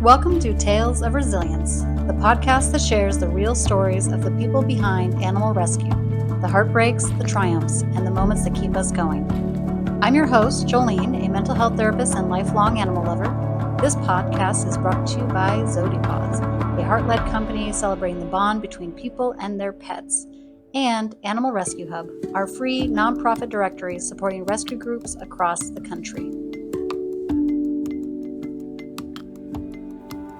Welcome to Tales of Resilience, the podcast that shares the real stories of the people behind animal rescue, the heartbreaks, the triumphs, and the moments that keep us going. I'm your host, Jolene, a mental health therapist and lifelong animal lover. This podcast is brought to you by Zodipaws, a heart-led company celebrating the bond between people and their pets, and Animal Rescue Hub, our free nonprofit directory supporting rescue groups across the country.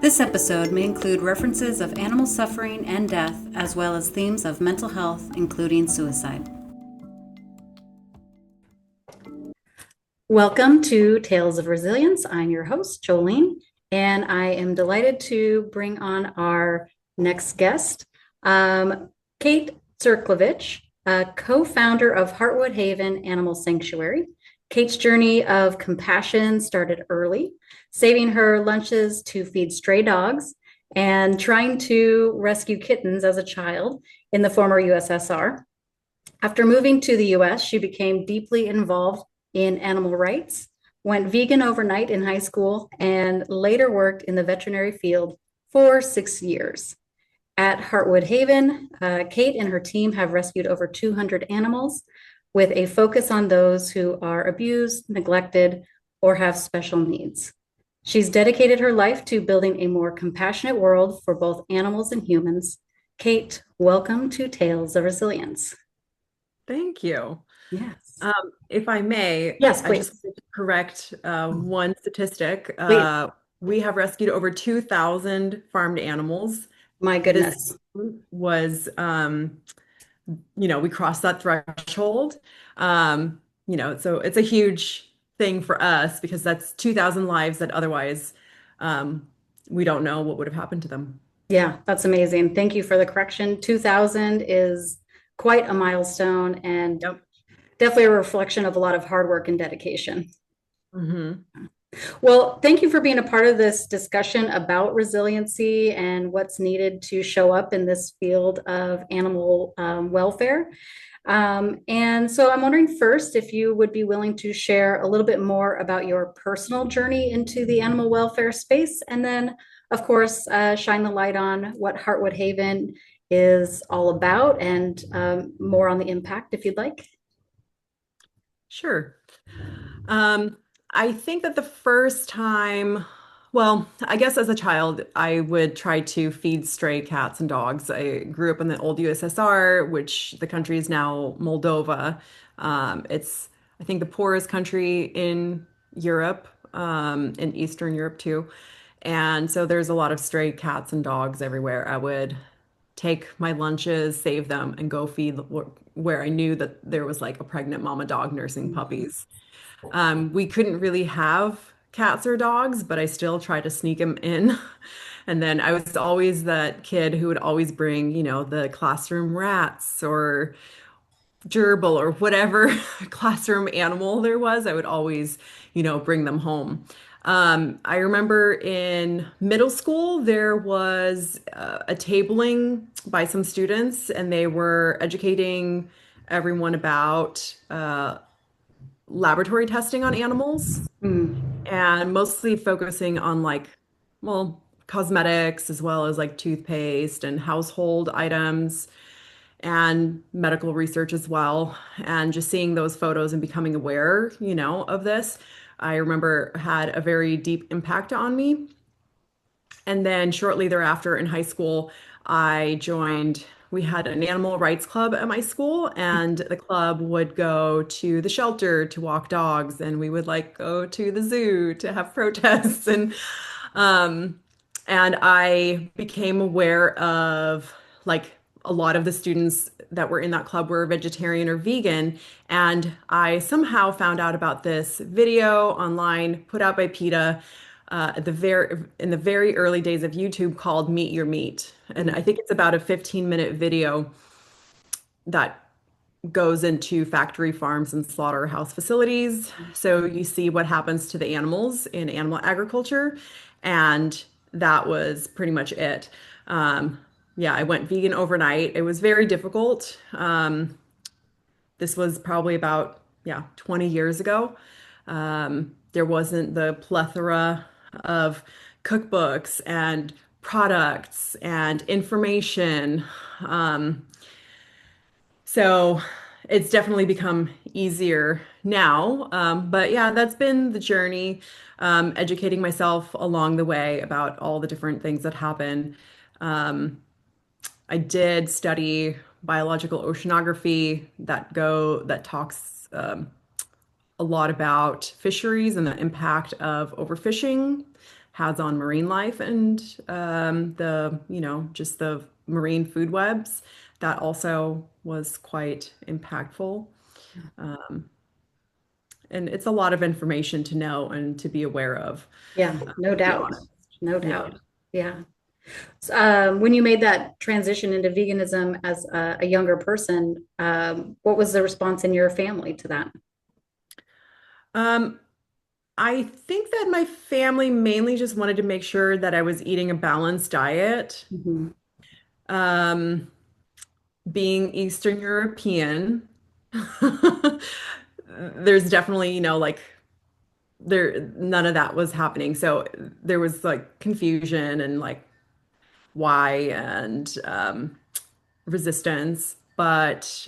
This episode may include references of animal suffering and death, as well as themes of mental health, including suicide. Welcome to Tales of Resilience. I'm your host, Jolene, and I am delighted to bring on our next guest, Kate Tsyrklevich, a co-founder of Heartwood Haven Animal Sanctuary. Kate's journey of compassion started early, saving her lunches to feed stray dogs and trying to rescue kittens as a child in the former USSR. After moving to the US, she became deeply involved in animal rights, went vegan overnight in high school, and later worked in the veterinary field for 6 years. At Heartwood Haven, Kate and her team have rescued over 200 animals with a focus on those who are abused, neglected, or have special needs. She's dedicated her life to building a more compassionate world for both animals and humans. Kate, welcome to Tales of Resilience. Thank you. Yes. If I may, Yes, I just please. wanted to correct one statistic. Please. We have rescued over 2,000 farmed animals. My This goodness. was, we crossed that threshold. So it's a huge thing for us because that's 2,000 lives that otherwise we don't know what would have happened to them. Yeah, that's amazing. Thank you for the correction. 2000 is quite a milestone and Yep. definitely a reflection of a lot of hard work and dedication. hmm Well, thank you for being a part of this discussion about resiliency and what's needed to show up in this field of animal welfare. And so I'm wondering first if you would be willing to share a little bit more about your personal journey into the animal welfare space, and then, of course, shine the light on what Heartwood Haven is all about and more on the impact if you'd like. Sure. I think that the first time, well, I guess as a child, I would try to feed stray cats and dogs. I grew up in the old USSR, which the country is now Moldova. It's, I think, the poorest country in Europe, in Eastern Europe too. And so there's a lot of stray cats and dogs everywhere. I would take my lunches, save them, and go feed where I knew that there was like a pregnant mama dog nursing puppies. We couldn't really have cats or dogs, but I still tried to sneak them in. And then I was always that kid who would always bring, the classroom rats or gerbil or whatever classroom animal there was. I would always, bring them home. I remember in middle school, there was a tabling by some students, and they were educating everyone about laboratory testing on animals Mm. and mostly focusing on cosmetics as well as like toothpaste and household items and medical research as well. And just seeing those photos and becoming aware, of this, I remember had a very deep impact on me. And then shortly thereafter in high school, we had an animal rights club at my school, and the club would go to the shelter to walk dogs, and we would like go to the zoo to have protests. Um, and I became aware of like a lot of the students that were in that club were vegetarian or vegan. And I somehow found out about this video online put out by PETA in the very early days of YouTube called Meet Your Meat. And I think it's about a 15-minute video that goes into factory farms and slaughterhouse facilities. So you see what happens to the animals in animal agriculture. And that was pretty much it. Yeah, I went vegan overnight. It was very difficult. This was probably about, yeah, 20 years ago. There wasn't the plethora of cookbooks and products and information. Um, so it's definitely become easier now. But yeah, that's been the journey, educating myself along the way about all the different things that happen. Um, I did study biological oceanography that talks a lot about fisheries and the impact of overfishing has on marine life and just the marine food webs. That also was quite impactful. Um, and it's a lot of information to know and to be aware of, Yeah, no to be doubt. honest. No Yeah. doubt. Yeah. When you made that transition into veganism as a younger person, what was the response in your family to that? Um, I think that my family mainly just wanted to make sure that I was eating a balanced diet. Mhm. Um, being Eastern European, there's definitely, like none of that was happening. So there was like confusion and like why and resistance. But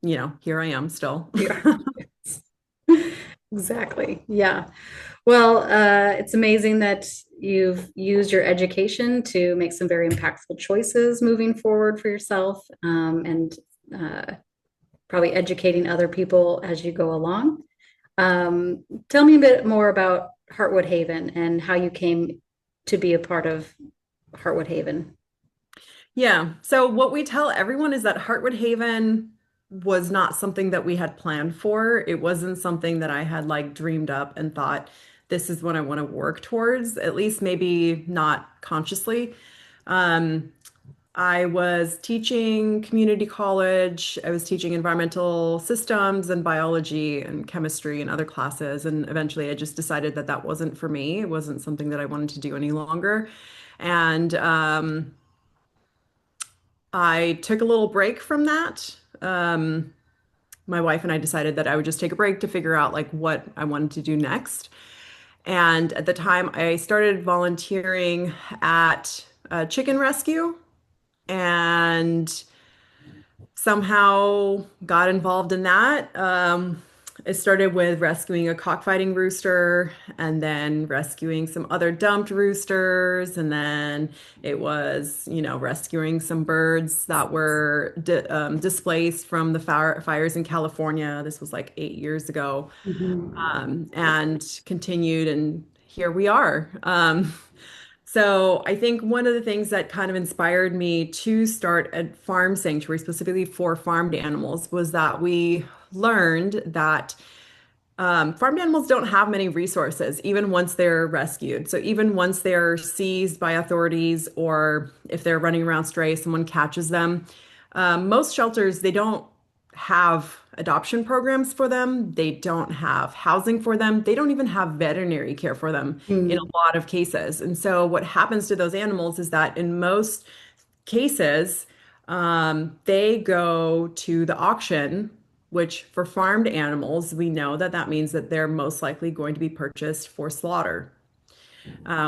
here I am still. Yeah. Exactly. Yeah. Well, it's amazing that you've used your education to make some very impactful choices moving forward for yourself, and uh, probably educating other people as you go along. Tell me a bit more about Heartwood Haven and how you came to be a part of Heartwood Haven. Yeah. So what we tell everyone is that Heartwood Haven was not something that we had planned for. It wasn't something that I had like dreamed up and thought this is what I want to work towards, at least maybe not consciously. Um, I was teaching community college. I was teaching environmental systems and biology and chemistry and other classes. And eventually I just decided that that wasn't for me. It wasn't something that I wanted to do any longer. And I took a little break from that. My wife and I decided that I would just take a break to figure out like what I wanted to do next. And at the time, I started volunteering at a chicken rescue and somehow got involved in that. It started with rescuing a cockfighting rooster and then rescuing some other dumped roosters. And then it was, rescuing some birds that were displaced from the fires in California. This was like 8 years ago, Mhm. and continued. And here we are. So I think one of the things that kind of inspired me to start a farm sanctuary specifically for farmed animals was that we learned that farmed animals don't have many resources, even once they're rescued. So even once they're seized by authorities or if they're running around stray, someone catches them. Most shelters, they don't have adoption programs for them. They don't have housing for them. They don't even have veterinary care for them in Mm. a lot of cases. And so what happens to those animals is that in most cases, they go to the auction, which for farmed animals, we know that that means that they're most likely going to be purchased for slaughter.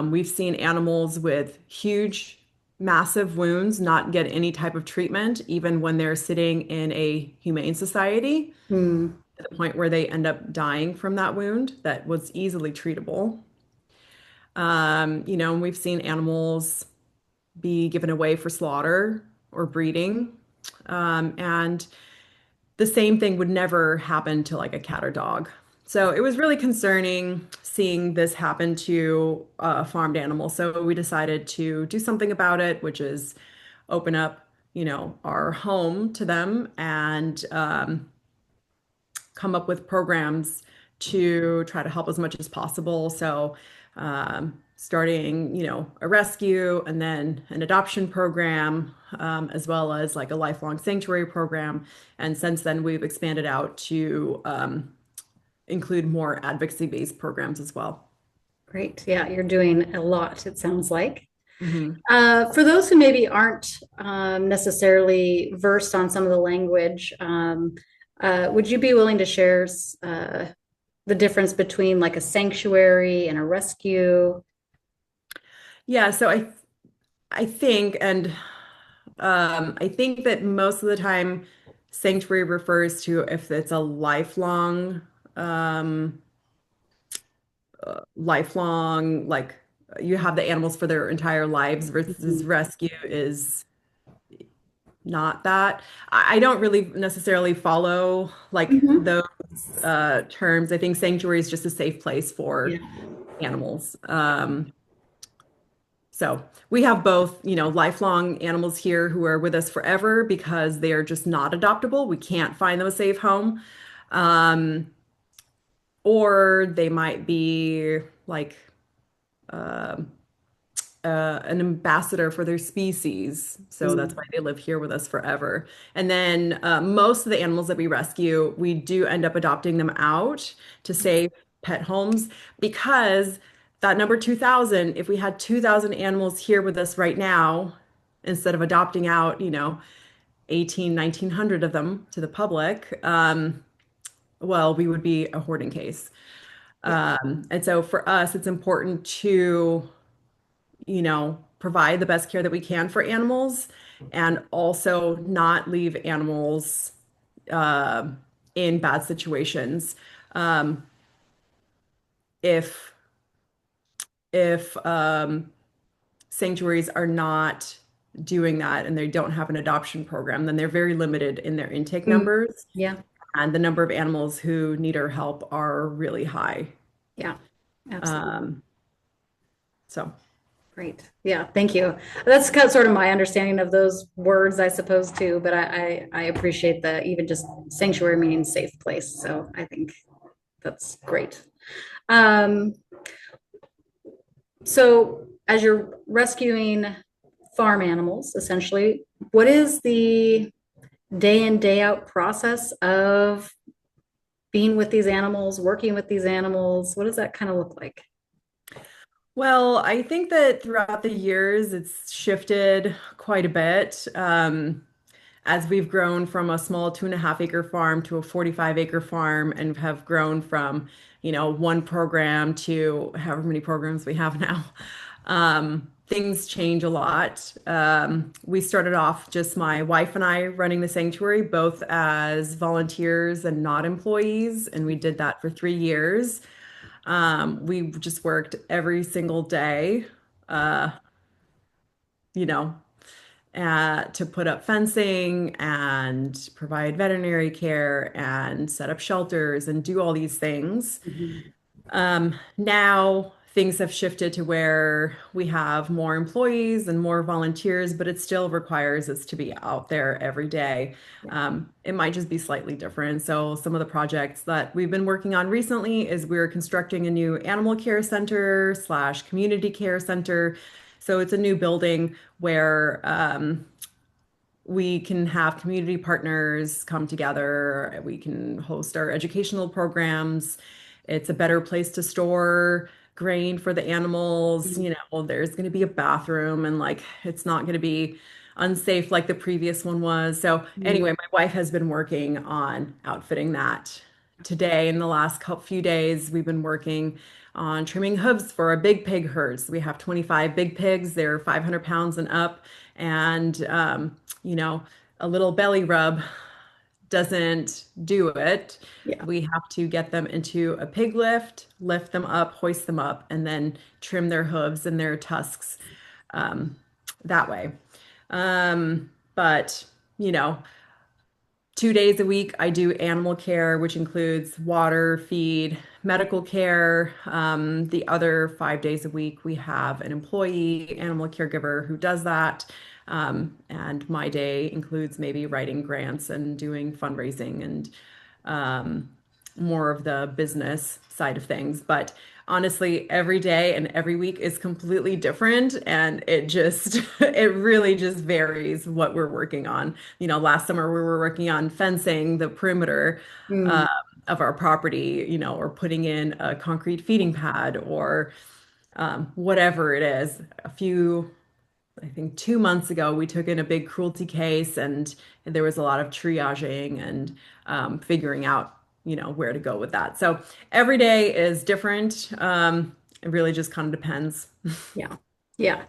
We've seen animals with huge, massive wounds not get any type of treatment, even when they're sitting in a humane society, Mm. to the point where they end up dying from that wound that was easily treatable. And we've seen animals be given away for slaughter or breeding. And the same thing would never happen to like a cat or dog. So it was really concerning seeing this happen to a farmed animal. So we decided to do something about it, which is open up, our home to them and come up with programs to try to help as much as possible. So, starting, a rescue and then an adoption program, as well as like a lifelong sanctuary program. And since then, we've expanded out to include more advocacy-based programs as well. Great. Yeah, you're doing a lot, it sounds like. Mhm. For those who maybe aren't necessarily versed on some of the language, would you be willing to share the difference between like a sanctuary and a rescue? Yeah, so I think, and I think that most of the time, sanctuary refers to if it's a um, lifelong, like you have the animals for their entire lives versus Mhm. rescue is not that. I don't really necessarily follow like Mhm. those terms. I think sanctuary is just a safe place Yeah. for animals. So we have both, lifelong animals here who are with us forever because they are just not adoptable. We can't find them a safe home. Um, or they might be like an ambassador for their species. So that's Mm. why they live here with us forever. And then most of the animals that we rescue, we do end up adopting them out to save pet homes because that number 2,000, if we had 2,000 animals here with us right now, instead of adopting out, 18, 1,900 of them to the public, well, we would be a hoarding case. Yeah. And so for us, it's important to provide the best care that we can for animals and also not leave animals uh, in bad situations. Um, if if sanctuaries are not doing that and they don't have an adoption program, then they're very limited in their intake Mm. numbers, Yeah. and the number of animals who need our help are really high. Yeah. Absolutely. Um, so. Great. Yeah, thank you. That's kind of sort of my understanding of those words, I suppose, too. But I appreciate the even just sanctuary meaning safe place. So I think that's great. Um, so as you're rescuing farm animals, essentially, what is the day in, day out process of being with these animals, working with these animals? What does that kind of look like? Well, I think that throughout the years, it's shifted quite a bit. As we've grown from a small 2.5 acre farm to a 45-acre farm and have grown from, one program to however many programs we have now. Things change a lot. We started off just my wife and I running the sanctuary, both as volunteers and not employees, and we did that for 3 years. We just worked every single day, uh, you know, to put up fencing and provide veterinary care and set up shelters and do all these things. Mhm. Now things have shifted to where we have more employees and more volunteers, but it still requires us to be out there every day. Yeah. It might just be slightly different. So some of the projects that we've been working on recently is we're constructing a new animal care center slash community care center. So it's a new building where we can have community partners come together. We can host our educational programs. It's a better place to store grain for the animals. Mhm. There's going to be a bathroom and like it's not going to be unsafe like the previous one was. So Mhm. anyway, my wife has been working on outfitting that. Today, in the last couple few days, we've been working on trimming hooves for a big pig herd. So we have 25 big pigs. They're 500 pounds and up. And you know, a little belly rub doesn't do it. Yeah. We have to get them into a pig lift them up, hoist them up, and then trim their hooves and their tusks um, that way. But, you know, 2 days a week, I do animal care, which includes water, feed, medical care. The other 5 days a week, we have an employee animal caregiver who does that. And my day includes maybe writing grants and doing fundraising and um, more of the business side of things. But honestly, every day and every week is completely different. And it just, it really just varies what we're working on. Last summer we were working on fencing the perimeter uh, Mm. of our property, or putting in a concrete feeding pad or whatever it is. I think 2 months ago, we took in a big cruelty case and there was a lot of triaging and figuring out where to go with that. So every day is different. It really just kind of depends. Yeah. Yeah.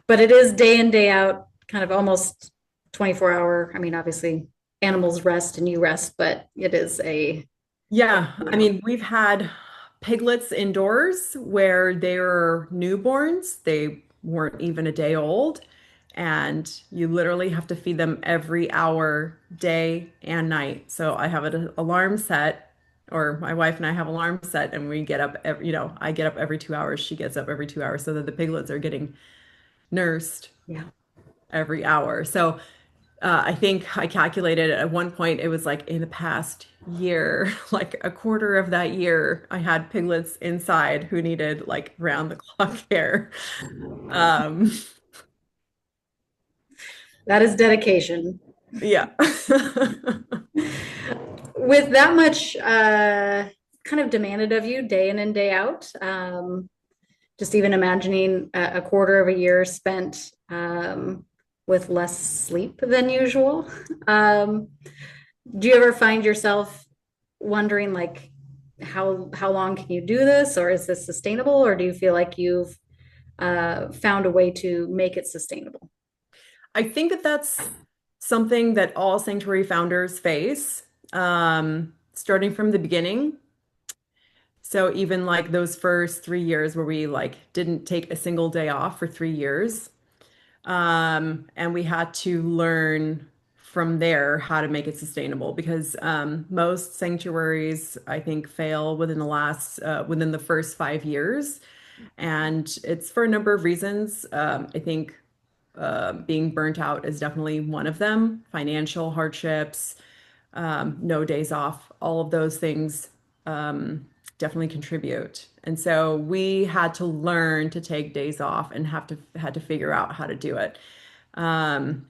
But it is day in, day out, kind of almost 24-hour. I mean, obviously animals rest and you rest, but it is Yeah, I yeah. mean, we've had piglets indoors where they're newborns. They weren't even a day old, and you literally have to feed them every hour, day and night. So I have an alarm set, or my wife and I have alarm set, and we get up I get up every 2 hours, she gets up every 2 hours, so that the piglets are getting nursed Yeah. every hour. So I think I calculated at one point it was like in the past year, like a quarter of that year, I had piglets inside who needed like round the clock care. Um, That is dedication. yeah. With that much kind of demanded of you day in and day out, just even imagining a quarter of a year spent with less sleep than usual. Um, do you ever find yourself wondering like how long can you do this, or is this sustainable, or do you feel like you've found a way to make it sustainable? I think that that's something that all sanctuary founders face, starting from the beginning. So even like those first 3 years where we like didn't take a single day off for 3 years. And we had to learn from there how to make it sustainable because most sanctuaries, I think, fail within the first 5 years, and it's for a number of reasons. I think being burnt out is definitely one of them. Financial hardships, no days off, all of those things definitely contribute. And so we had to learn to take days off and had to figure out how to do it. Um,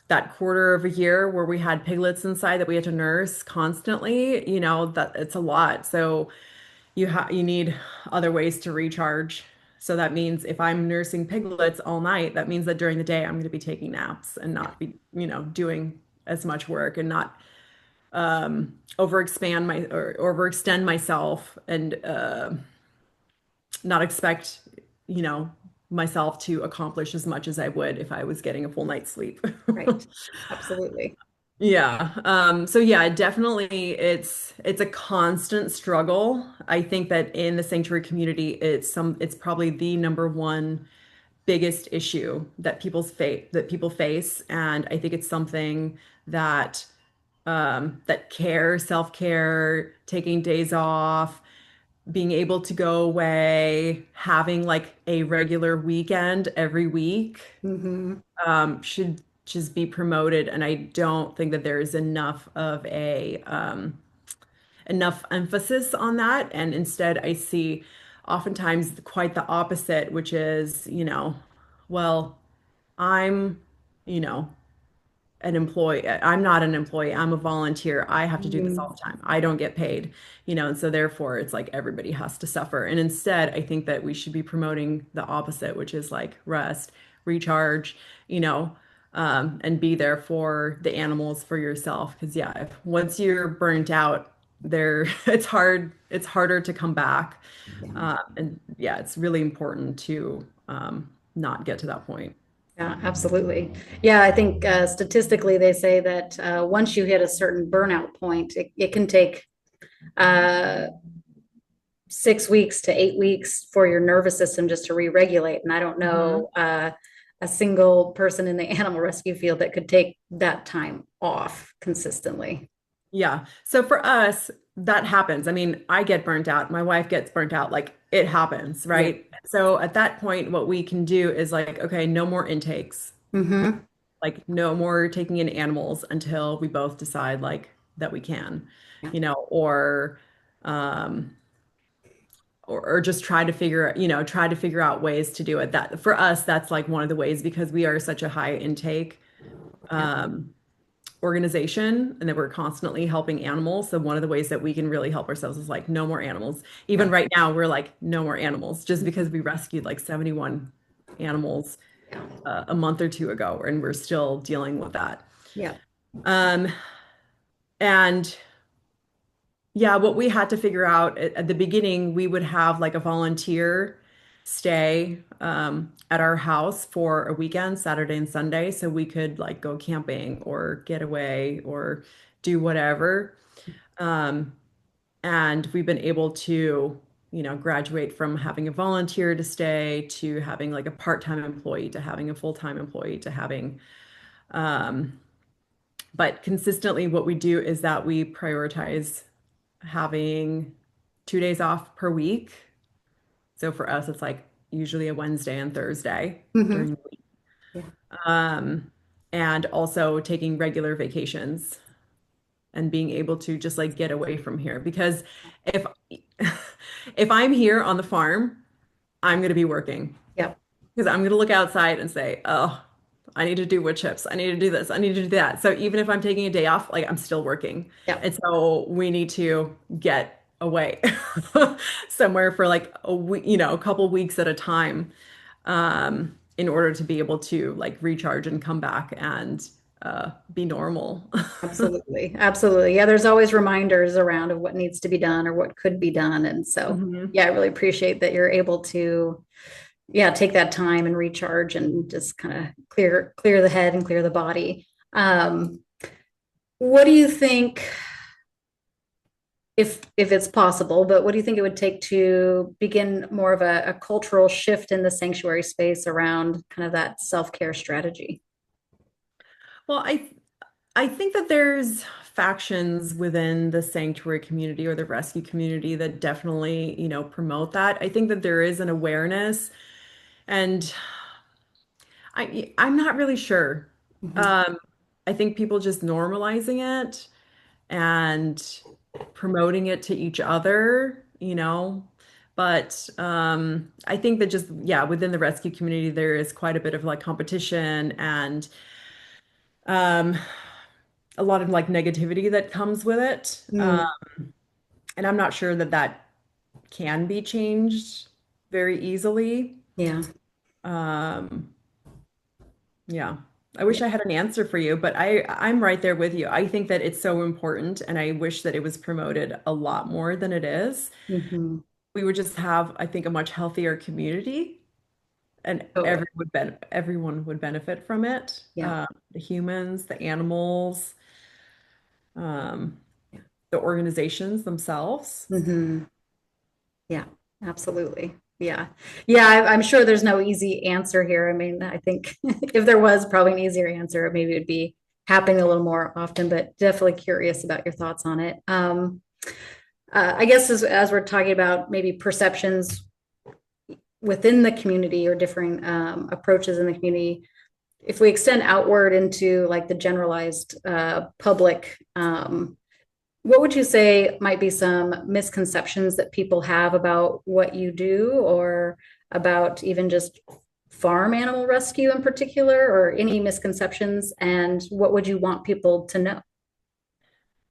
that quarter of a year where we had piglets inside that we had to nurse constantly, that it's a lot. So you need other ways to recharge. So that means if I'm nursing piglets all night, that means that during the day I'm going to be taking naps and not be, doing as much work and not overextend myself and not expect, you know, myself to accomplish as much as I would if I was getting a full night's sleep. Right. Absolutely. Yeah. So yeah, definitely it's a constant struggle. I think that in the sanctuary community, it's probably the number one biggest issue that people face. And I think it's something that self-care, taking days off, being able to go away, having like a regular weekend every week, Hmm. should just be promoted. And I don't think that there is enough emphasis on that. And instead, I see oftentimes quite the opposite, which is, well, I'm, you know, an employee. I'm not an employee. I'm a volunteer. I have to do this all the time. I don't get paid, and so therefore it's like everybody has to suffer. And instead, I think that we should be promoting the opposite, which is like rest, recharge, and be there for the animals, for yourself. Because yeah, once you're burnt out, there it's harder to come back. And yeah, it's really important to not get to that point. Yeah, absolutely. Yeah, I think statistically they say that once you hit a certain burnout point, it can take uh, 6 weeks to 8 weeks for your nervous system just to re-regulate. And I don't Mhm. know a single person in the animal rescue field that could take that time off consistently. Yeah. So for us, that happens. I mean, I get burnt out. My wife gets burnt out. Like it happens, Yeah. right? So at that point, what we can do is like, okay, no more intakes. Hmm. Like no more taking in animals until we both decide like that we can, Yeah. um, or just try to figure out ways to do it. That for us, that's like one of the ways because we are such a high intake. Yeah. Um, Organization and that we're constantly helping animals. So one of the ways that we can really help ourselves is like no more animals. Yeah. Even right now, we're like no more animals just because we rescued like 71 animals Yeah. a month or two ago, and we're still dealing with that. Yeah. Um, and Yeah, what we had to figure out at the beginning, we would have like a volunteer stay at our house for a weekend, Saturday and Sunday, so we could like go camping or get away or do whatever. Um, and we've been able to, graduate from having a volunteer to stay to having like a part-time employee to having a full-time employee to having, um, but consistently what we do is that we prioritize having 2 days off per week. So for us, it's like usually a Wednesday and Thursday Hmm. during the week. Yeah. Um, and also taking regular vacations and being able to just like get away from here. Because if if I'm here on the farm, I'm going to be working Yep. because I'm going to look outside and say, oh, I need to do wood chips. I need to do this. I need to do that. So even if I'm taking a day off, like I'm still working. Yep. And so we need to get away somewhere for like a week, a couple weeks at a time, in order to be able to like recharge and come back and be normal. Absolutely. Absolutely. Yeah, there's always reminders around of what needs to be done or what could be done. And so, Mhm. yeah, I really appreciate that you're able to, yeah, take that time and recharge and just kind of clear the head and clear the body. What do you think, if it's possible, but what do you think it would take to begin more of a cultural shift in the sanctuary space around kind of that self-care strategy? Well, I think that there's factions within the sanctuary community or the rescue community that definitely, promote that. I think that there is an awareness, and I'm not really sure. Mhm. Um, I think people just normalizing it and promoting it to each other, But I think that just, yeah, within the rescue community, there is quite a bit of like competition and um, a lot of like negativity that comes with it. Mm, And I'm not sure that that can be changed very easily. yeah, Um, yeah. I yeah. wish I had an answer for you, but I'm right there with you. I think that it's so important and I wish that it was promoted a lot more than it is. Hmm. We would just have, I think, a much healthier community and Totally. everyone would benefit from it. Yeah. The humans, the animals, um, Yeah. the organizations themselves. Hmm. Yeah, absolutely. Yeah. Yeah, I'm sure there's no easy answer here. I mean, I think if there was probably an easier answer, maybe it would be happening a little more often, but definitely curious about your thoughts on it. I guess as we're talking about maybe perceptions within the community or differing approaches in the community, if we extend outward into like the generalized public, what would you say might be some misconceptions that people have about what you do or about even just farm animal rescue in particular, or any misconceptions? And what would you want people to know?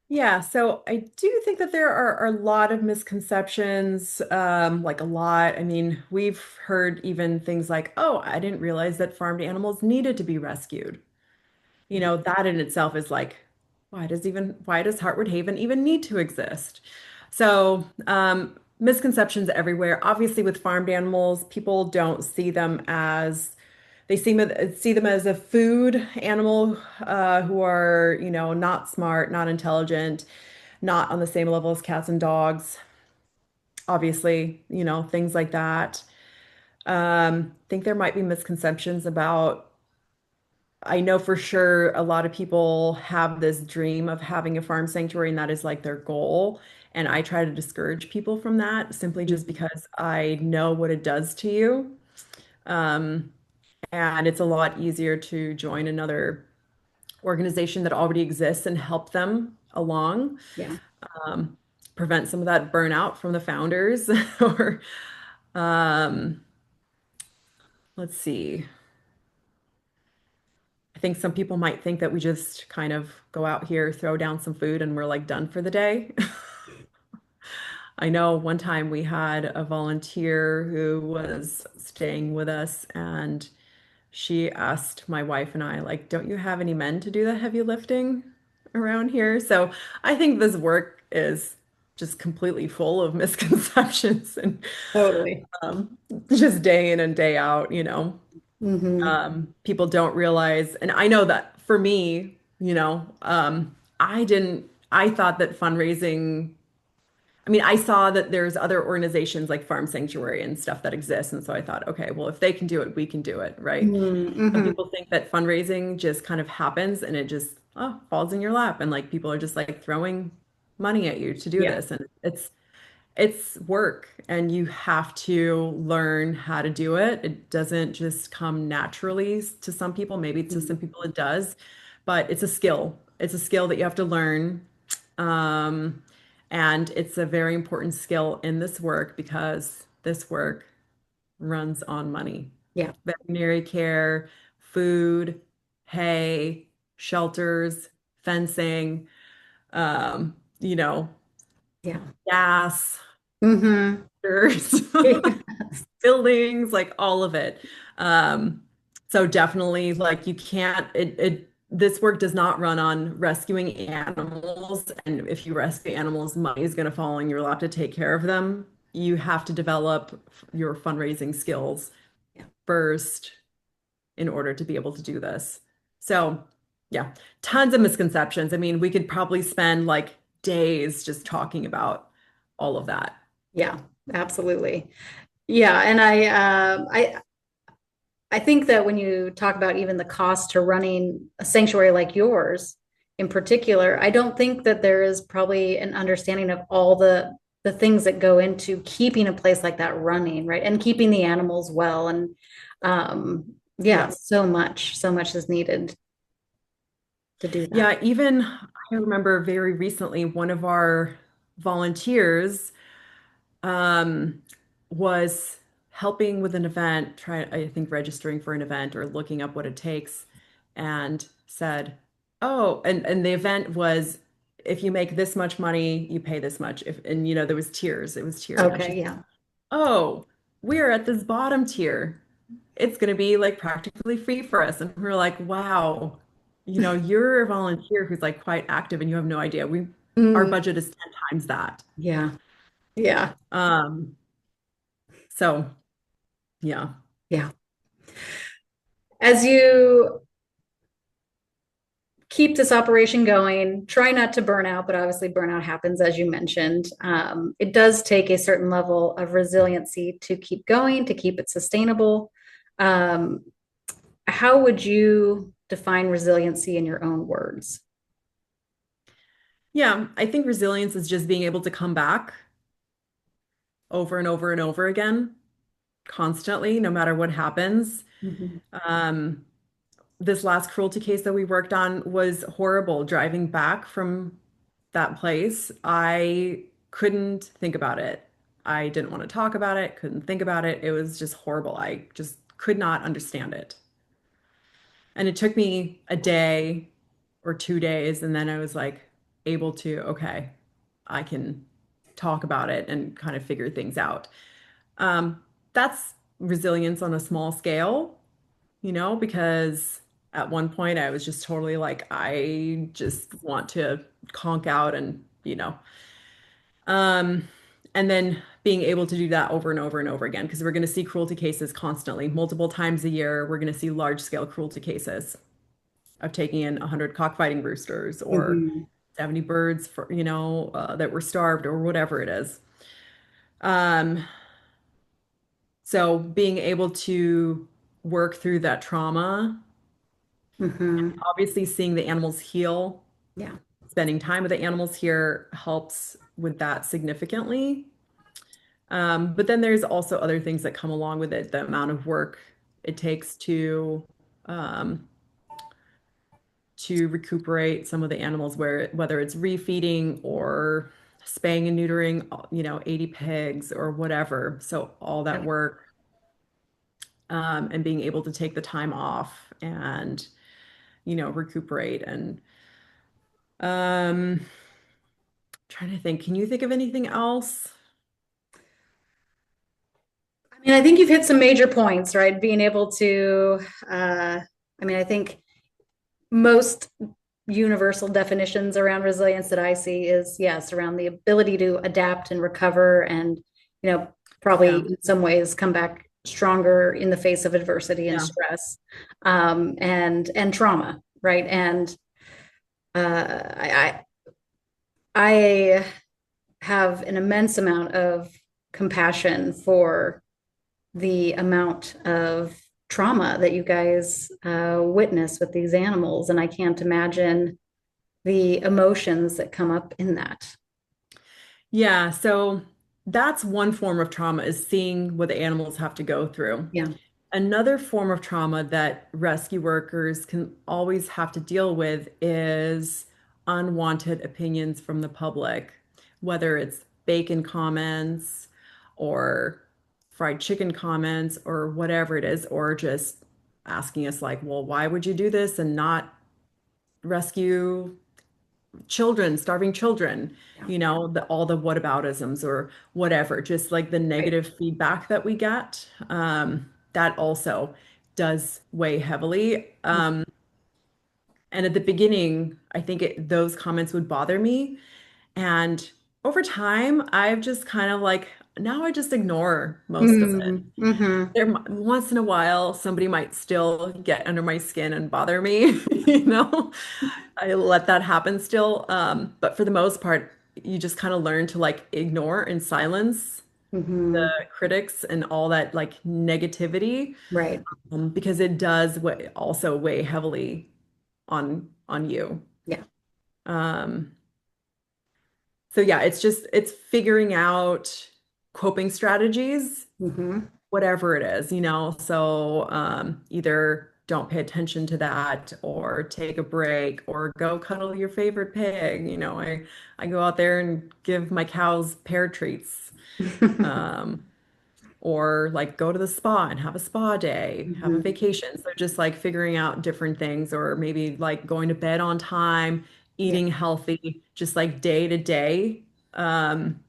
Yeah, so I do think that there are a lot of misconceptions, like a lot. I mean, we've heard even things like, oh, I didn't realize that farmed animals needed to be rescued. That in itself is like, why does Heartwood Haven even need to exist? So, misconceptions everywhere. Obviously, with farmed animals, people don't see them as see them as a food animal who are, not smart, not intelligent, not on the same level as cats and dogs. Obviously, things like that. I think there might be misconceptions about I know for sure a lot of people have this dream of having a farm sanctuary, and that is like their goal. And I try to discourage people from that simply just Mhm. because I know what it does to you. And it's a lot easier to join another organization that already exists and help them along, Yeah. prevent some of that burnout from the founders. Or let's see. I think some people might think that we just kind of go out here, throw down some food, and we're like done for the day. I know one time we had a volunteer who was staying with us, and she asked my wife and I, like, don't you have any men to do the heavy lifting around here? So I think this work is just completely full of misconceptions and Totally. um, just day in and day out, you know. Hmm. People don't realize, and I know that for me, I thought that fundraising, I mean, I saw that there's other organizations like Farm Sanctuary and stuff that exist. And so I thought, okay, well, if they can do it, we can do it, right? Some Hmm. people think that fundraising just kind of happens and it just falls in your lap. And like people are just like throwing money at you to do Yeah. this. And it's work and you have to learn how to do it. It doesn't just come naturally to some people. Maybe to some people it does, but it's a skill. It's a skill that you have to learn. Um, and it's a very important skill in this work because this work runs on money. Yeah. Veterinary care, food, hay, shelters, fencing, you know, Yeah. gas, Hmm. dirt, buildings, like all of it. Um, so definitely like you can't this work does not run on rescuing animals. And if you rescue animals, money is going to fall in your lap to take care of them. You have to develop your fundraising skills Yeah. first in order to be able to do this. So yeah, tons of misconceptions. I mean, we could probably spend like days just talking about all of that. Yeah. Absolutely. Yeah. And I think that when you talk about even the cost to running a sanctuary like yours in particular, I don't think that there is probably an understanding of all the things that go into keeping a place like that running, right? And keeping the animals well. And yeah, Yeah. so much is needed to do that. Yeah, even I remember very recently one of our volunteers um, was helping with an event, I think registering for an event or looking up what it takes, and said, "Oh, and the event was if you make this much money, you pay this much." If and there was tiers, it was tiered. And she Okay, said, yeah. "Oh, we're at this bottom tier. It's going to be like practically free for us." And we're like, "Wow, you're a volunteer who's like quite active and you have no idea. Our Mm, budget is 10 times that." yeah, yeah, Um, so yeah. yeah. As you keep this operation going, try not to burn out, but obviously burnout happens, as you mentioned. It does take a certain level of resiliency to keep going, to keep it sustainable. Um, how would you define resiliency in your own words? Yeah, I think resilience is just being able to come back over and over and over again, constantly, no matter what happens. Mhm. Um, this last cruelty case that we worked on was horrible. Driving back from that place, I couldn't think about it. I didn't want to talk about it, couldn't think about it. It was just horrible. I just could not understand it. And it took me a day or 2 days, and then I was like able to, okay, I can talk about it and kind of figure things out. Um, that's resilience on a small scale, because at one point I was just totally like, I just want to conk out and. Um, and then being able to do that over and over and over again, because we're going to see cruelty cases constantly, multiple times a year. We're going to see large scale cruelty cases of taking in 100 cockfighting roosters or Mhm. 70 birds that were starved or whatever it is. Um, so being able to work through that trauma, Mhm. obviously seeing the animals heal, Yeah. spending time with the animals here helps with that significantly. But then there's also other things that come along with it, the amount of work it takes um, to recuperate some of the animals, whether it's refeeding or spaying and neutering, 80 pigs or whatever. So all that Yeah. work, and being able to take the time off and, recuperate and um, trying to think, can you think of anything else? I mean, I think you've hit some major points, right? Being able to, I mean, I think most universal definitions around resilience that I see is yes, around the ability to adapt and recover and, probably Yeah. in some ways come back stronger in the face of adversity and Yeah. stress, and trauma, right? And I have an immense amount of compassion for the amount of trauma that you guys witness with these animals, and I can't imagine the emotions that come up in that. Yeah, so that's one form of trauma is seeing what the animals have to go through. Yeah. Another form of trauma that rescue workers can always have to deal with is unwanted opinions from the public, whether it's bacon comments or fried chicken comments or whatever it is, or just asking us like, well, why would you do this and not rescue children, starving children, Yeah. all the whataboutisms or whatever, just like the Right. negative feedback that we get, that also does weigh heavily. And at the beginning, I think those comments would bother me. And over time, I've just kind of like, now I just ignore most of it. Mm-hmm. Once in a while, somebody might still get under my skin and bother me, you know. I let that happen still. But for the most part, you just kind of learn to like ignore and silence the Mm-hmm. critics and all that like negativity, Right. because it does also weigh heavily on you. Yeah. Um, so yeah, it's figuring out coping strategies, Mm-hmm. whatever it is, So either don't pay attention to that or take a break or go cuddle your favorite pig. I go out there and give my cows pear treats. Um, or like go to the spa and have a spa day, have a Mm-hmm. vacation. So just like figuring out different things or maybe like going to bed on time, Yeah. eating healthy, just like day to day. Um,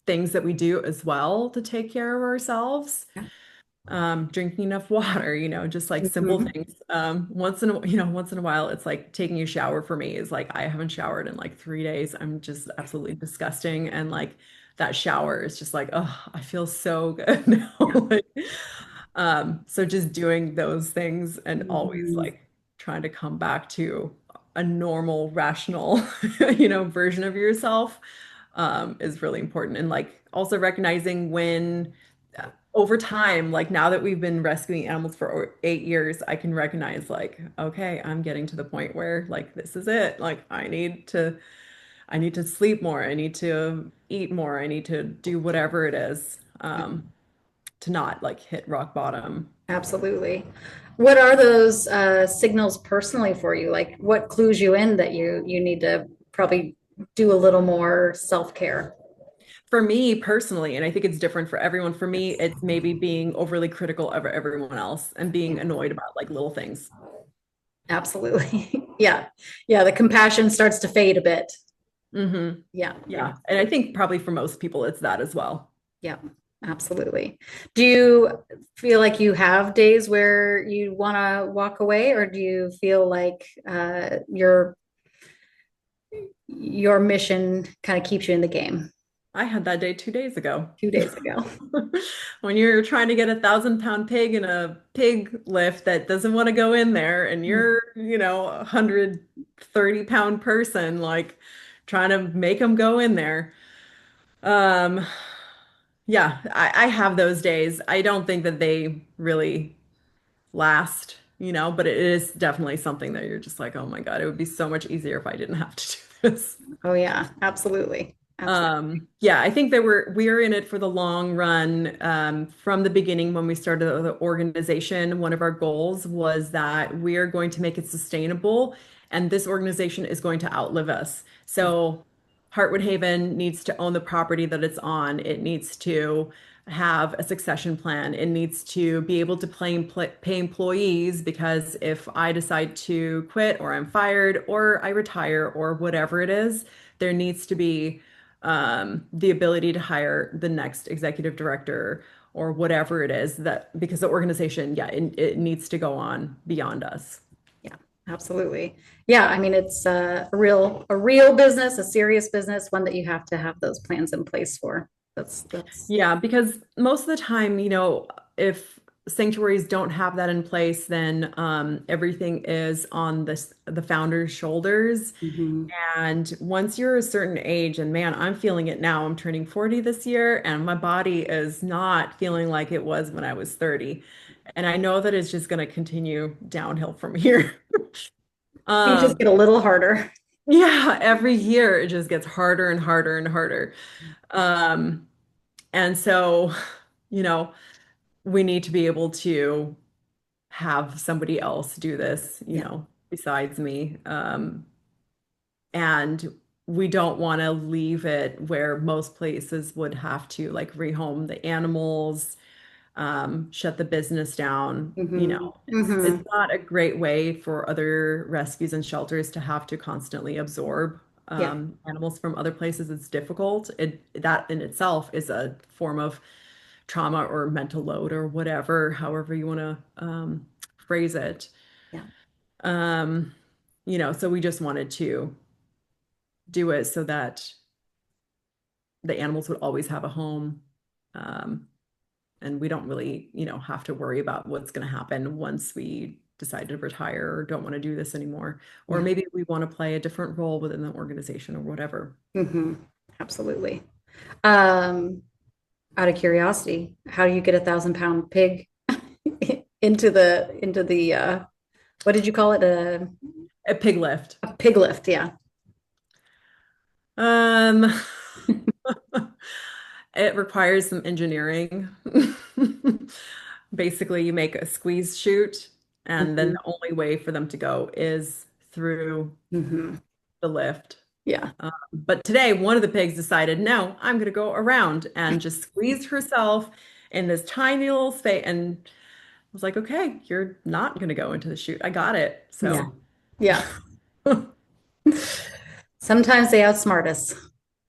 things that we do as well to take care of ourselves. Yeah. Drinking enough water, just like simple Mm-hmm. things. Once in a while, it's like taking a shower for me is like I haven't showered in like 3 days. I'm just absolutely disgusting. And like that shower is just like, oh, I feel so good now. Yeah. Like, so just doing those things and always Mm-hmm. like trying to come back to a normal, rational, version of yourself, is really important. And like also recognizing when over time, like now that we've been rescuing animals for 8 years, I can recognize like, okay, I'm getting to the point where like this is it. Like I need to sleep more. I need to eat more. I need to do whatever it is, to not like hit rock bottom. Absolutely. What are those signals personally for you? Like what clues you in that you need to probably do a little more self-care? For me personally, and I think it's different for everyone, for me, Yes. it's maybe being overly critical of everyone else and being Yeah. annoyed about like little things. Absolutely. Yeah. Yeah. The compassion starts to fade a bit. Hmm. Yeah. Yeah. And I think probably for most people, it's that as well. Yeah. Absolutely. Do you feel like you have days where you want to walk away, or do you feel like your mission kind of keeps you in the game? I had that day 2 days ago. 2 days ago. When you're trying to get 1,000 pound pig in a pig lift that doesn't want to go in there, and you're, 130-pound person, like trying to make them go in there. Um, yeah, I have those days. I don't think that they really last, but it is definitely something that you're just like, oh my God, it would be so much easier if I didn't have to do this. Oh yeah, absolutely. Absolutely. Yeah, I think that we're in it for the long run. From the beginning, when we started the organization, one of our goals was that we are going to make it sustainable, and this organization is going to outlive us. So, Heartwood Haven needs to own the property that it's on. It needs to have a succession plan. It needs to be able to pay employees because if I decide to quit or I'm fired or I retire or whatever it is, there needs to be the ability to hire the next executive director or whatever it is that because the organization, yeah, it needs to go on beyond us. Yeah. Absolutely. Yeah, I mean, it's a real business, a serious business, one that you have to have those plans in place for. That's Yeah, because most of the time, if sanctuaries don't have that in place, then everything is on the founder's shoulders. mhm. And once you're a certain age, and man, I'm feeling it now. I'm turning 40 this year, and my body is not feeling like it was when I was 30. And I know that it's just going to continue downhill from here. Things just Um, get a little harder. yeah, every year it just gets harder and harder and harder. Um, and so, you know, we need to be able to have somebody else do this, Yeah. besides me. And we don't want to leave it where most places would have to like rehome the animals, shut the business down. Hmm. It's Hmm. not a great way for other rescues and shelters to have to constantly absorb Yeah. animals from other places. It's difficult. That in itself is a form of trauma or mental load or whatever, however you want to phrase it. Yeah. Um, so we just wanted to do it so that the animals would always have a home. Um, and we don't really, have to worry about what's going to happen once we decide to retire or don't want to do this anymore. Or Yeah. maybe we want to play a different role within the organization or whatever. Hmm. Absolutely. Um, Out of curiosity, how do you get 1,000 pound pig into the what did you call it? A pig lift. A pig lift, yeah. Um, it requires some engineering. Basically, you make a squeeze chute, and then Hmm. the only way for them to go is through Hmm. the lift. Yeah. But today, one of the pigs decided, no, I'm going to go around and just squeezed herself in this tiny little space. And I was like, okay, you're not going to go into the chute. I got it. Yeah. So, Yeah. Sometimes they outsmart us.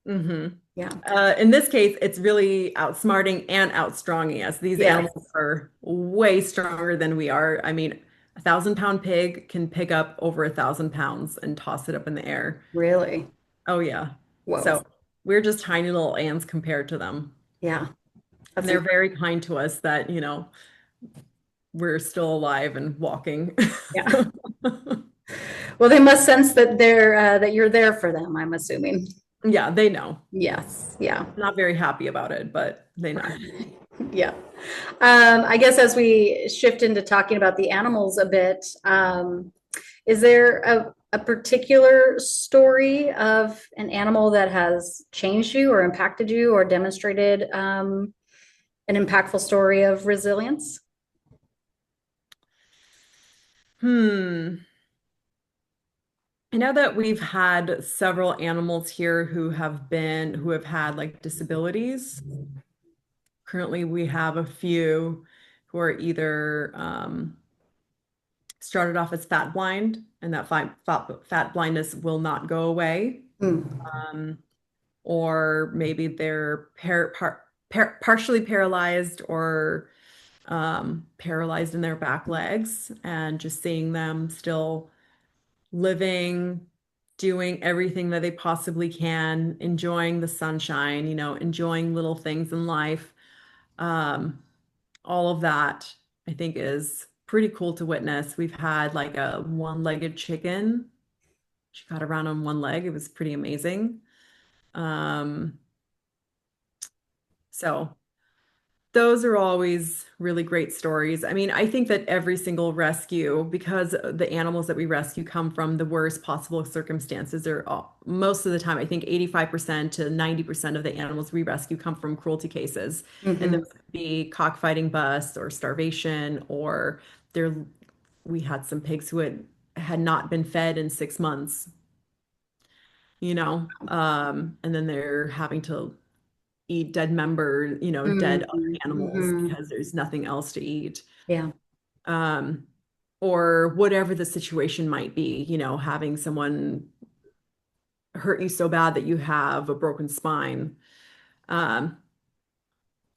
hmm Yeah. in this case, it's really outsmarting and outstronging us. These Yes. animals are way stronger than we are. I mean, 1,000 pound pig can pick up over 1,000 pounds and toss it up in the air. Really. Oh, yeah. Whoa. So we're just tiny little ants compared to them. Yeah. And That's they're incredible. very kind to us that, we're still alive and walking. Yeah. Well, they must sense that that you're there for them, I'm assuming. Yeah, they know. Yes. Yeah. Not very happy about it, but they know. Yeah. I guess as we shift into talking about the animals a bit, is there a particular story of an animal that has changed you or impacted you or demonstrated an impactful story of resilience? Hmm. I know that we've had several animals here who have had like disabilities. Currently, we have a few who are either started off as fat blind, and that fat blindness will not go away. Mm, Um, or maybe they're partially paralyzed or paralyzed in their back legs, and just seeing them still living, doing everything that they possibly can, enjoying the sunshine, enjoying little things in life. Um, all of that, I think, is pretty cool to witness. We've had like a one-legged chicken. She got around on one leg. It was pretty amazing. Um, so those are always really great stories. I mean, I think that every single rescue, because the animals that we rescue come from the worst possible circumstances, most of the time, I think 85% to 90% of the animals we rescue come from cruelty cases. And mhm. those could be cockfighting busts or starvation, or there, we had some pigs who had not been fed in 6 months, and then they're having to eat dead members, dead other Mhm, animals mhm. because there's nothing else to eat. Yeah. Um, or whatever the situation might be, having someone hurt you so bad that you have a broken spine. Um,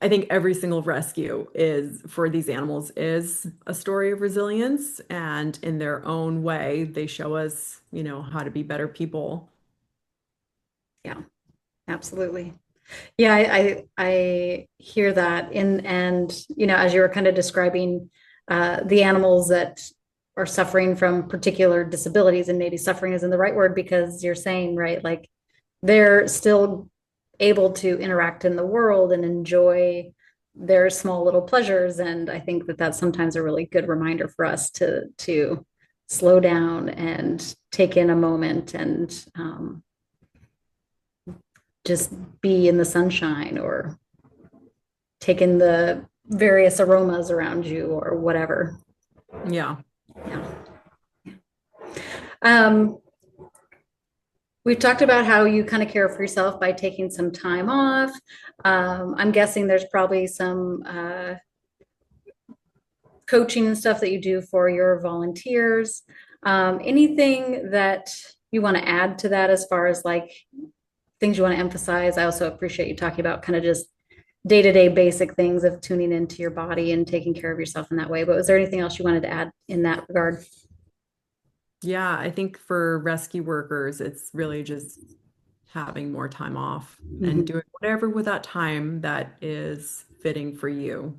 I think every single rescue is for these animals is a story of resilience, and in their own way, they show us, how to be better people. Yeah, absolutely. Yeah, I hear that. And as you were kind of describing the animals that are suffering from particular disabilities, and maybe suffering isn't the right word because you're saying, right, like they're still able to interact in the world and enjoy their small little pleasures. And I think that that's sometimes a really good reminder for us to slow down and take in a moment and just be in the sunshine or take in the various aromas around you or whatever. Yeah. Yeah. Um, we've talked about how you kind of care for yourself by taking some time off. I'm guessing there's probably some coaching and stuff that you do for your volunteers. Anything that you want to add to that as far as like things you want to emphasize? I also appreciate you talking about kind of just day-to-day basic things of tuning into your body and taking care of yourself in that way. But was there anything else you wanted to add in that regard? Yeah, I think for rescue workers, it's really just having more time off and Mhm. doing whatever with that time that is fitting for you,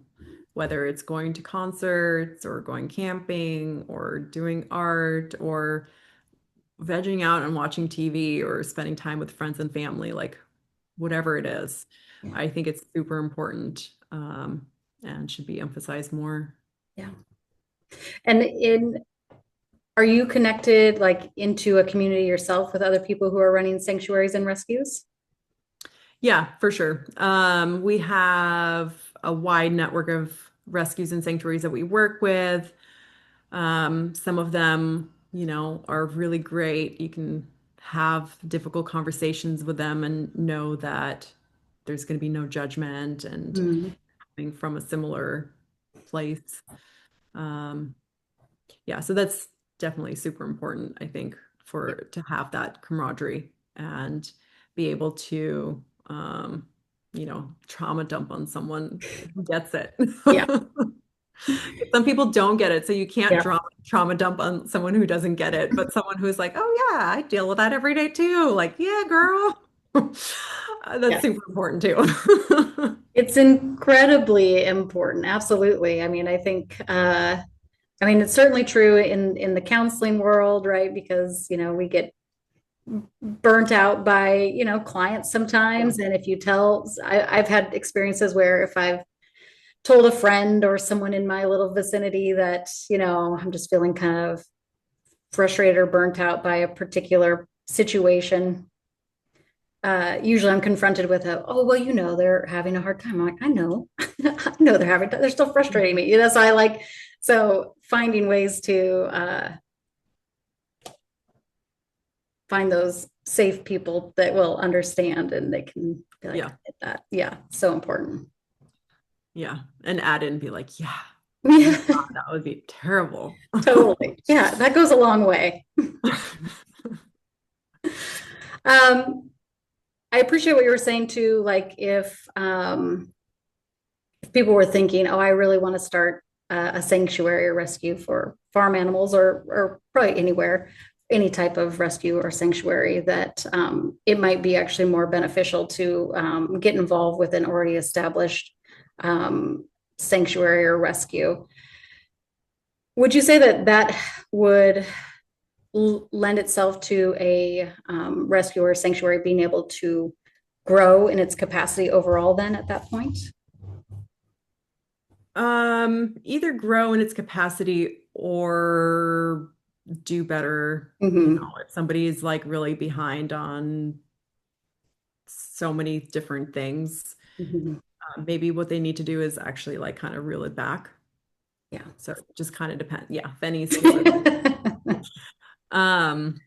whether it's going to concerts or going camping or doing art or vegging out and watching TV or spending time with friends and family, like whatever it is. Yeah. I think it's super important, and should be emphasized more. Yeah. And are you connected like into a community yourself with other people who are running sanctuaries and rescues? Yeah, for sure. We have a wide network of rescues and sanctuaries that we work with. Some of them, are really great. You can have difficult conversations with them and know that there's going to be no judgment and Mm, coming from a similar place. Um, yeah, so that's definitely super important, I think, yeah. for to have that camaraderie and be able to, trauma dump on someone who gets it. Yeah. Some people don't get it, so you can't Yeah. trauma dump on someone who doesn't get it, but someone who's like, oh yeah, I deal with that every day too. Like, yeah, girl. That's Yes. super important too. It's incredibly important. Absolutely. I mean, it's certainly true in the counseling world, right? Because, we get burnt out by, clients Yeah. sometimes. And if you tell, I've had experiences where if I've told a friend or someone in my little vicinity that, I'm just feeling kind of frustrated or burnt out by a particular situation, usually I'm confronted with oh, well, they're having a hard time. I'm like, I know, I know they're still frustrating me. So so finding ways to find those safe people that will understand and they can be like, I Yeah. get that. Yeah. So important. Yeah. And add in and be like, yeah, oh my Yeah, God, that would be terrible. totally. Yeah. That goes a long way. Um, I appreciate what you were saying too. Like if people were thinking, oh, I really want to start a sanctuary or rescue for farm animals or probably anywhere, any type of rescue or sanctuary, that it might be actually more beneficial to get involved with an already established sanctuary or rescue. Would you say that that would lend itself to a rescue or sanctuary being able to grow in its capacity overall then at that point? Either grow in its capacity or do better, Mm-hmm. if somebody is like really behind on so many different things, Mm-hmm. maybe what they need to do is actually like kind of reel it back. Yeah. So it just kind of depends. Yeah, Benny's specific. Um,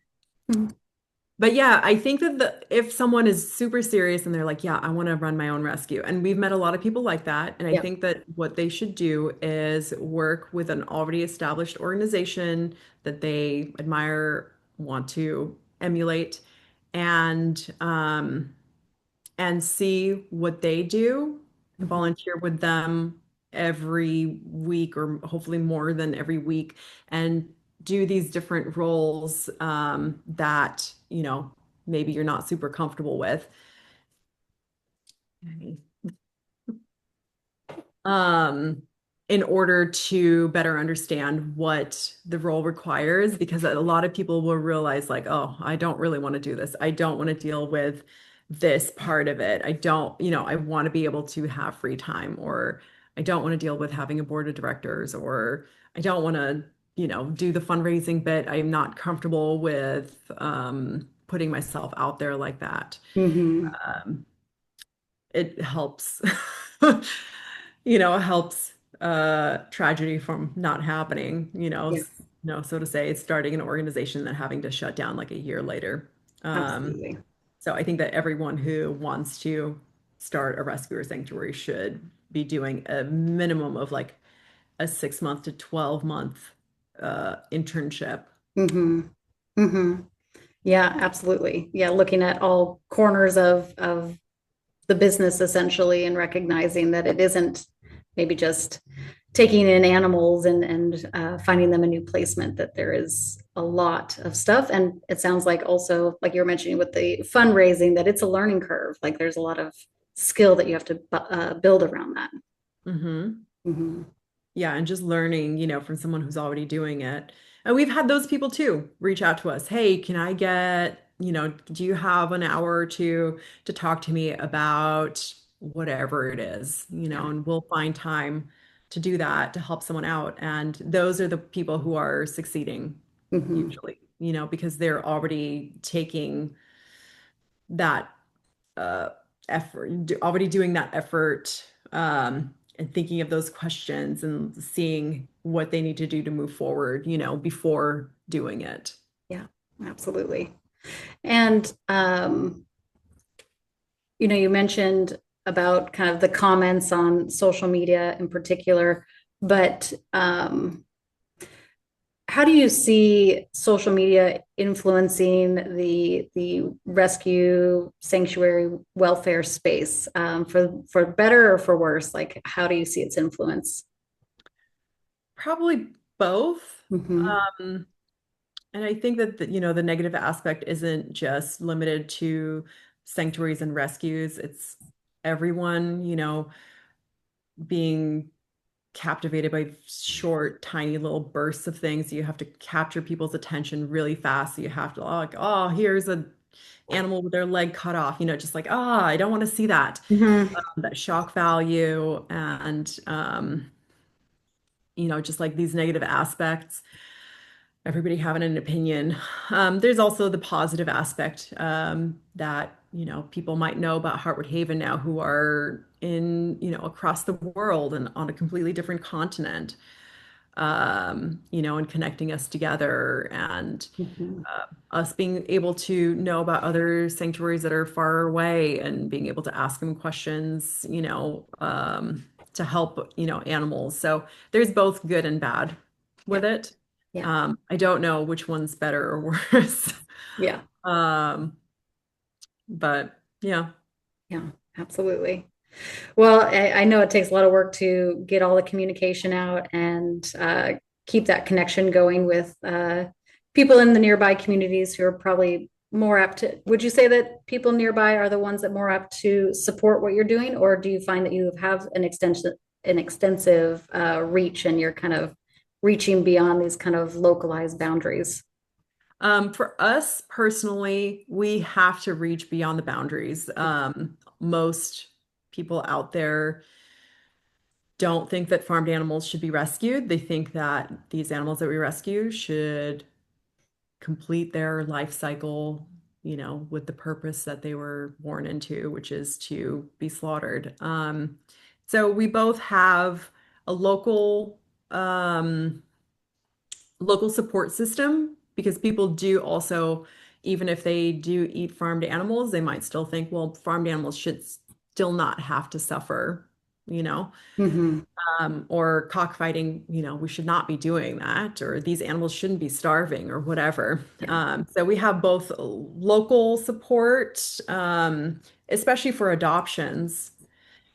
but yeah, I think that if someone is super serious and they're like, yeah, I want to run my own rescue, and we've met a lot of people like that, and I Yeah. think that what they should do is work with an already established organization that they admire, want to emulate, and see what they do I Mhm. volunteer with them every week or hopefully more than every week and do these different roles that, maybe you're not super comfortable with. um, in order to better understand what the role requires, because a lot of people will realize, like, oh, I don't really want to do this. I don't want to deal with this part of it. I don't, I want to be able to have free time, or I don't want to deal with having a board of directors, or I don't want to, do the fundraising bit. I'm not comfortable with putting myself out there like that. Mhm. Um, it helps helps tragedy from not happening, Yes, so to say, it's starting an organization that having to shut down like a year later. um absolutely. so I think that everyone who wants to start a rescue or sanctuary should be doing a minimum of like a 6 month to 12 month internship. Hmm. Hmm. Yeah, absolutely. Yeah, looking at all corners of the business essentially and recognizing that it isn't maybe just taking in animals and finding them a new placement, that there is a lot of stuff. And it sounds like also, like you were mentioning with the fundraising, that it's a learning curve. Like there's a lot of skill that you have to build around that. Hmm. Hmm. Yeah, and just learning, from someone who's already doing it. And we've had those people too reach out to us. Hey, can I get, do you have an hour or two to talk to me about whatever it is, Yeah. and we'll find time to do that to help someone out. And those are the people who are succeeding Hmm. usually, because they're already taking that uh, effort, already doing that effort, and thinking of those questions and seeing what they need to do to move forward, before doing it. Yeah, absolutely. And you mentioned about kind of the comments on social media in particular, but how do you see social media influencing the rescue sanctuary welfare space, for better or for worse? Like, how do you see its influence? Probably both. Hmm. Um, and I think that the negative aspect isn't just limited to sanctuaries and rescues. It's everyone, being captivated by short, tiny little bursts of things. You have to capture people's attention really fast. So you have to like, oh, here's a animal with their leg cut off. Just like, I don't want to see that. Hmm. That shock value and just like these negative aspects. Everybody having an opinion. There's also the positive aspect that people might know about Heartwood Haven now, who are in across the world and on a completely different continent, and connecting us together and Hmm. us being able to know about other sanctuaries that are far away and being able to ask them questions, to help, animals. So there's both good and bad Yeah. with it. Yeah. I don't know which one's better or worse. Yeah. Um, but yeah. Yeah. Absolutely. Well, I know it takes a lot of work to get all the communication out and keep that connection going with people in the nearby communities who are probably more apt to. Would you say that people nearby are the ones that more apt to support what you're doing, or do you find that you have an extensive reach and you're kind of reaching beyond these kind of localized boundaries? For us personally, we have to reach beyond the boundaries. Most people out there don't think that farmed animals should be rescued. They think that these animals that we rescue should complete their life cycle, with the purpose that they were born into, which is to be slaughtered. So we both have a local support system because people do also, even if they do eat farmed animals, they might still think, well, farmed animals should still not have to suffer, you know, Hmm. or cockfighting, we should not be doing that, or these animals shouldn't be starving or whatever. Yeah. So we have both local support, especially for adoptions.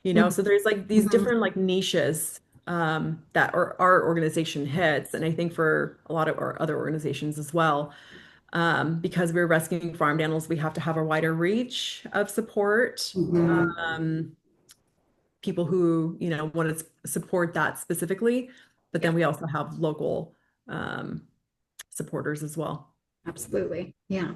So there's like these different like niches that our organization hits, and I think for a lot of our other organizations as well. Because we're rescuing farmed animals, we have to have a wider reach of support. Mhm. Um, People who, want to support that specifically, but Yeah, then we also have local um, supporters as well. absolutely. Yeah.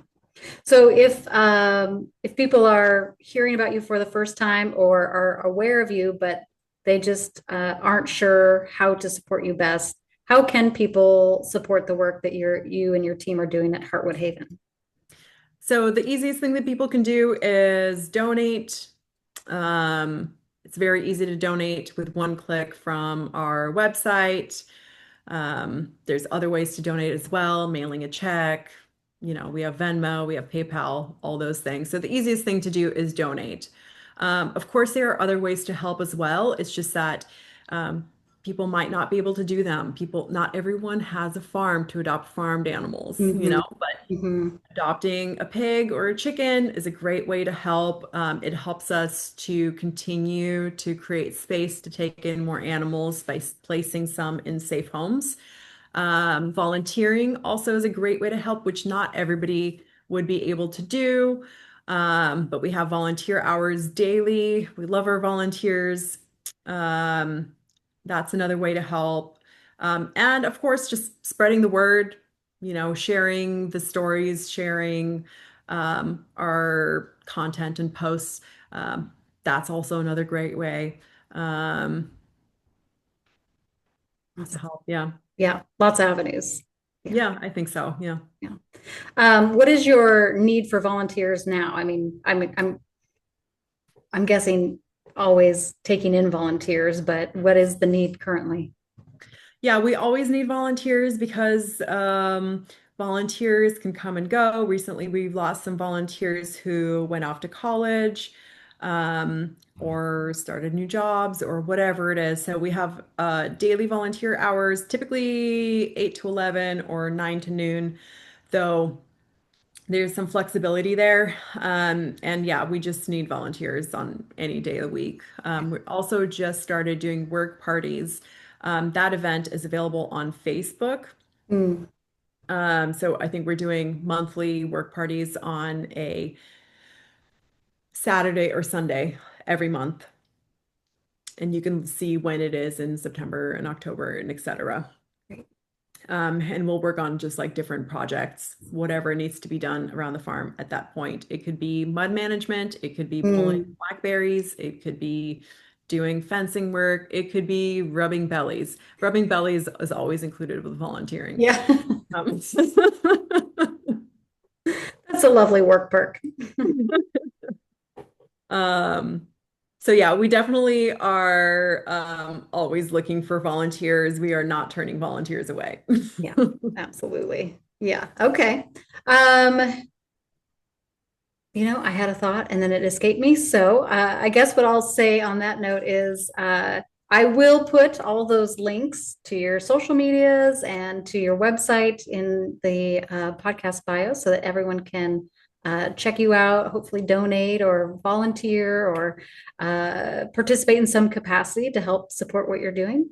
So if people are hearing about you for the first time or are aware of you, but they just aren't sure how to support you best, how can people support the work that you and your team are doing at Heartwood Haven? So the easiest thing that people can do is donate. It's very easy to donate with one click from our website. There's other ways to donate as well, mailing a check. We have Venmo, we have PayPal, all those things. So the easiest thing to do is donate. Of course, there are other ways to help as well. It's just that um, people might not be able to do them. Not everyone has a farm to adopt farmed animals, Hmm. but Hmm. adopting a pig or a chicken is a great way to help. It helps us to continue to create space to take in more animals by placing some in safe homes. Volunteering also is a great way to help, which not everybody would be able to do. But we have volunteer hours daily. We love our volunteers. Um, that's another way to help. And of course, just spreading the word, sharing the stories, sharing our content and posts. Um, that's also another great way um, to Awesome. help. Yeah. Yeah, lots of avenues. Yeah, Yeah, I think so. Yeah. yeah. What is your need for volunteers now? I mean, I'm guessing always taking in volunteers, but what is the need currently? Yeah, we always need volunteers because volunteers can come and go. Recently, we've lost some volunteers who went off to college or started new jobs or whatever it is. So we have daily volunteer hours, typically 8 to 11 or 9 to noon, though there's some flexibility there. And yeah, we just need volunteers on any day of the week. We also just started doing work parties. That event is available on Facebook. Mm, So I think we're doing monthly work parties on a Saturday or Sunday every month. And you can see when it is in September and October and et cetera. great. And we'll work on just like different projects, whatever needs to be done around the farm at that point. It could be mud management, it could be pulling Mm, blackberries, it could be doing fencing work, it could be rubbing bellies. Rubbing bellies is always included with volunteering. yeah, Um, that's a lovely work perk. um, so yeah, we definitely are always looking for volunteers. We are not turning volunteers away. Yeah, absolutely. Yeah. Okay. Um, I had a thought and then it escaped me. So I guess what I'll say on that note is I will put all those links to your social medias and to your website in the podcast bio so that everyone can check you out, hopefully donate or volunteer or participate in some capacity to help support what you're doing.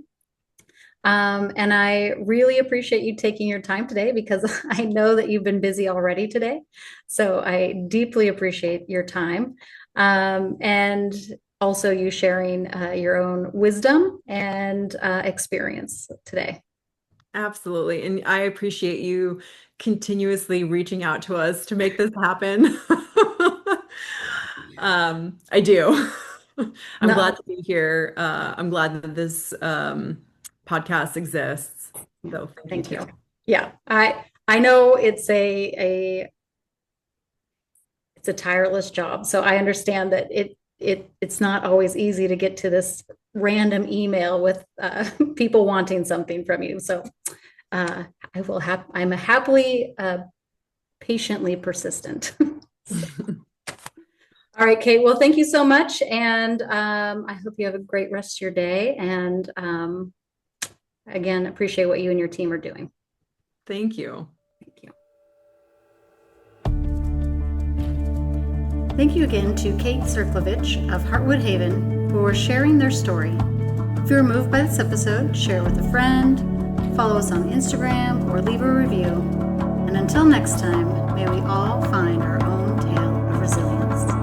And I really appreciate you taking your time today because I know that you've been busy already today. So I deeply appreciate your time. And also you sharing your own wisdom and experience today. Absolutely. And I appreciate you continuously reaching out to us to make this happen. I do. I'm No, glad to be here. I'm glad that this podcast exists. yeah, So thank you thank you. too. Yeah, I know it's a tireless job. So I understand that it's not always easy to get to this random email with people wanting something from you. So uh, I'm a happily patiently persistent. So, all right, Kate. Well, thank you so much, and I hope you have a great rest of your day. And again, appreciate what you and your team are doing. Thank you. Thank you. Thank you again to Kate Tsyrklevich of Heartwood Haven for sharing their story. If you were moved by this episode, share it with a friend, follow us on Instagram, or leave a review. And until next time, may we all find our own tale of resilience.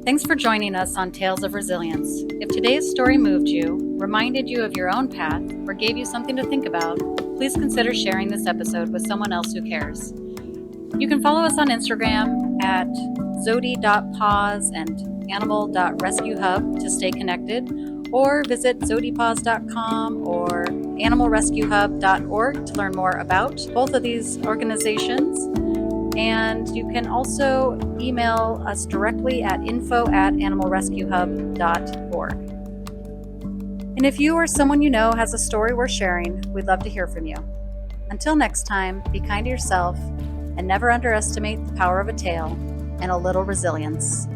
Thanks for joining us on Tales of Resilience. If today's story moved you, reminded you of your own path, or gave you something to think about, please consider sharing this episode with someone else who cares. You can follow us on Instagram at zodi.paws and animal.rescuehub to stay connected, or visit zodipaws.com or animalrescuehub.org to learn more about both of these organizations. And you can also email us directly at info@animalrescuehub.org. And if you or someone you know has a story worth sharing, we'd love to hear from you. Until next time, be kind to yourself and never underestimate the power of a tale and a little resilience.